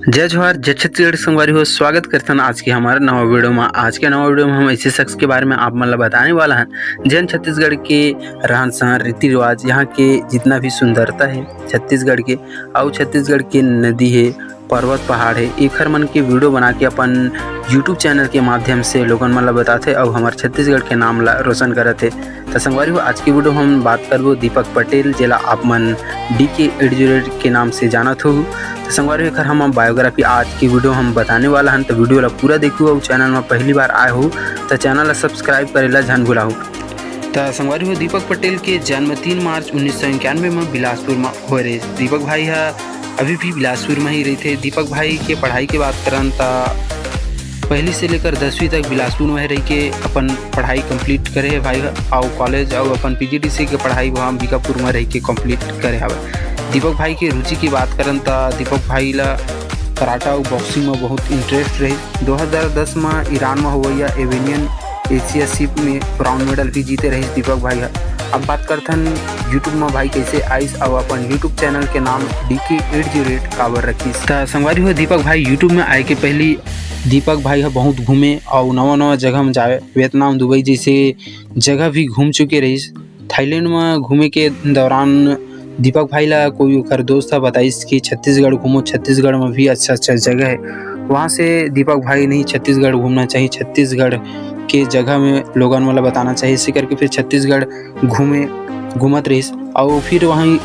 जय जोहार जय छत्तीसगढ़ संगवारी हो स्वागत करथन आज के हमारे नवा वीडियो में। आज के नवा वीडियो में हम ऐसे शख्स के बारे में आप मन ला बताने वाला हैं जैन छत्तीसगढ़ के रहन सहन रीति रिवाज यहाँ के जितना भी सुंदरता है छत्तीसगढ़ के और छत्तीसगढ़ के नदी है पर्वत पहाड़ है एखर मन के वीडियो बना के अपन यूट्यूब चैनल के माध्यम से लोगन मन ला बताथे और हमारे छत्तीसगढ़ के नाम ला रोशन करत है। तो संगवारी हो आज की वीडियो हम बात करबो दीपक पटेल जेला आप मन DK808 के नाम से जानत हो। तो संगवारी एखर हम बायोग्राफी आज की वीडियो हम बताने वाला हन। तो वीडियो ला पूरा देखो और चैनल में पहली बार आए हो तो चैनल ला सब्सक्राइब करेला झन भुलाओ। तो संगवारी हो दीपक पटेल के जन्म 3 मार्च 1991 में बिलासपुर में हो रहे। दीपक भाई अभी भी बिलासपुर में ही रहते। दीपक भाई के पढ़ाई की बात करन तो पहली से लेकर 10वीं तक बिलासपुर में रह के अपन पढ़ाई कंप्लीट करे है भाई और कॉलेज और अपन PGDC के पढ़ाई वहाँ अंबिकापुर में रह के कंप्लीट करे हवे। दीपक भाई के रुचि की बात करन तो दीपक भाई ला कराटा और बॉक्सिंग में बहुत इंटरेस्ट रही। 2010 में ईरान में हुआ एवेनियन एशिया शिप में ब्राउन मेडल भी जीते रहे दीपक भाई। अब बात करथन यूट्यूब में भाई कैसे आइस और अपन यूट्यूब चैनल के नाम DK808 काबर रखीस। तो संगवारी हो दीपक भाई यूट्यूब में आए के पहली दीपक भाई बहुत घूमे और नवा नवा जगह में जाए वियतनाम दुबई जैसे जगह भी घूम चुके रहीस। थाईलैंड में घूमे के दौरान दीपक भाई ला कोई ओकर दोस्त था बताइस कि छत्तीसगढ़ घूमो, छत्तीसगढ़ में भी अच्छा अच्छा जगह है। वहाँ से दीपक भाई नहीं छत्तीसगढ़ घूमना चाहिए, छत्तीसगढ़ के जगह में लोगन वाला बताना चाहिए। इसी करके फिर छत्तीसगढ़ घूमत रहीस और फिर वहीं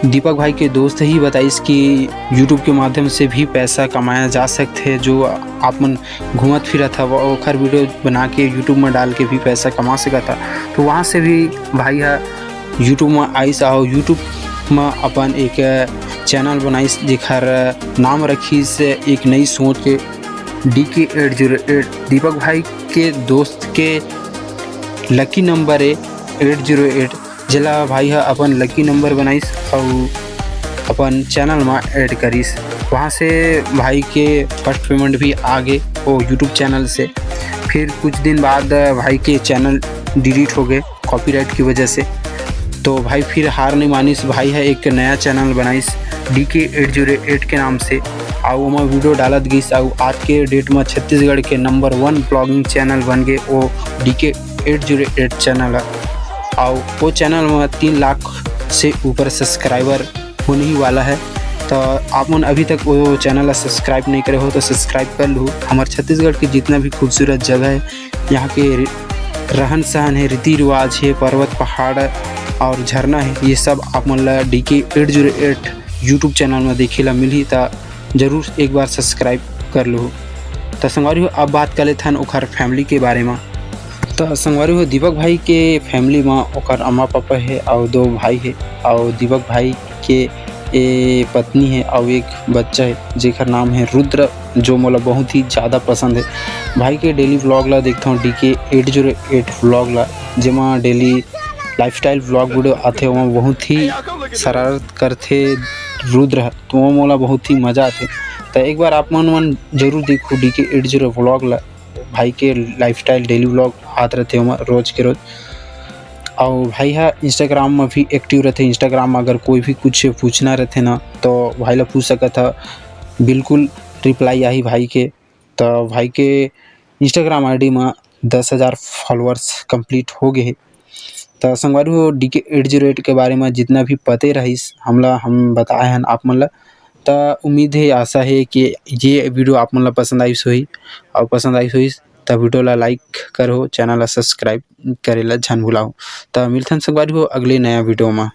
दीपक भाई के दोस्त ही बताइस कि यूट्यूब के माध्यम से भी पैसा कमाया जा सकते है। जो आप मन घूमत फिरत था वो खर वीडियो बना के यूट्यूब में डाल के भी पैसा कमा सका था। तो वहाँ से भी भाई यूट्यूब में आइस और यूट्यूब में अपन एक चैनल बनाइस जेखर नाम रखीस एक नई सोच के DK808। दीपक भाई के दोस्त के लकी नंबर है 808 जिला भाई अपन लकी नंबर बनाइस और अपन चैनल में ऐड करीस। वहाँ से भाई के फर्स्ट पेमेंट भी आगे वो यूट्यूब चैनल से। फिर कुछ दिन बाद भाई के चैनल डिलीट हो गए कॉपीराइट की वजह से। तो भाई फिर हार नहीं मानिस, भाई है एक नया चैनल बनाइस DK808 के नाम से और वहाँ वीडियो डालत गईस और आज के डेट में छत्तीसगढ़ के नंबर 1 ब्लॉगिंग चैनल बन गए वो DK808 चैनल है। और वो चैनल में 3 लाख से ऊपर सब्सक्राइबर होने ही वाला है। तो आप मन अभी तक वो चैनल सब्सक्राइब नहीं करे हो तो सब्सक्राइब कर लो। हमारे छत्तीसगढ़ की जितना भी खूबसूरत जगह है यहाँ के रहन सहन है, रीति रिवाज है, पर्वत पहाड़ और झरना है, ये सब आप मन ला DK808 यूट्यूब चैनल में देखे ला मिली। तो ज़रूर एक बार सब्सक्राइब कर लो। तो संगवारी हो अब बात कर लेथन ओखर फैमिली के बारे में। तो संगवारी हो दीपक भाई के फैमिली में ओकर अम्मा पापा है और 2 भाई है और दीपक भाई के पत्नी है और एक बच्चा है जेकर नाम है रुद्र जो मोला बहुत ही ज़्यादा पसंद है। भाई के डेली व्लॉग ला देखता हूँ DK808 व्लॉग ला जेमा डेली लाइफस्टाइल व्लॉग वीडियो आते वहाँ बहुत ही शरारत करते रुद्र तो वो मोला बहुत ही मज़ा आते। तो एक बार आप मन जरूर देखो DK808 व्लॉग ला। भाई के लाइफस्टाइल डेली व्लॉग आते रहते वहाँ रोज़ के रोज़। और भाई इंस्टाग्राम में भी एक्टिव रहते। इंस्टाग्राम में अगर कोई भी कुछ पूछना रहते ना तो भाई ला पूछ सका था, बिल्कुल रिप्लाई आई भाई के। तो भाई के इंस्टाग्राम ID में 10,000 फॉलोअर्स कंप्लीट हो गए। तो संगवारी हो DK808 के बारे में जितना भी पते रहीस हम बताए हैं आप मन ला। तो उम्मीद है आशा है कि ये वीडियो आप मन ला पसंद आई होई और पसंद आई होई तो वीडियो ला लाइक करो, चैनल ला सब्सक्राइब करेला झन भुलाओ। तो मिलथन संगवारी हो अगले नया वीडियो में।